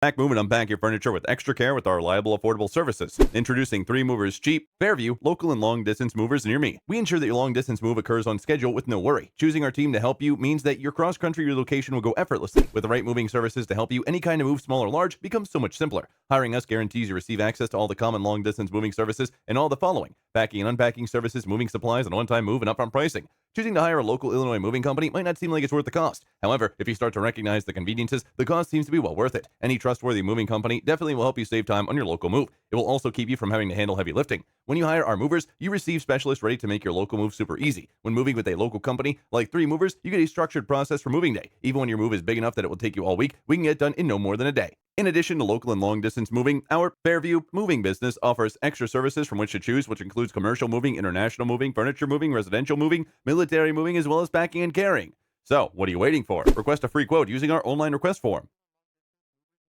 Pack, move, and unpack your furniture with extra care with our reliable, affordable services. Introducing 3 Movers Cheap, Fairview, local and long distance movers near me. We ensure that your long distance move occurs on schedule with no worry. Choosing our team to help you means that your cross country relocation will go effortlessly. With the right moving services to help you, any kind of move, small or large, becomes so much simpler. Hiring us guarantees you receive access to all the common long distance moving services and all the following: packing and unpacking services, moving supplies, and on-time move and upfront pricing. Choosing to hire a local Illinois moving company might not seem like it's worth the cost. However, if you start to recognize the conveniences, the cost seems to be well worth it. Any trustworthy moving company definitely will help you save time on your local move. It will also keep you from having to handle heavy lifting. When you hire our movers, you receive specialists ready to make your local move super easy. When moving with a local company like 3 Movers, you get a structured process for moving day. Even when your move is big enough that it will take you all week, we can get it done in no more than a day. In addition to local and long distance moving, our Fairview moving business offers extra services from which to choose, which includes commercial moving, international moving, furniture moving, residential moving, military moving, as well as packing and carrying. So, what are you waiting for? Request a free quote using our online request form.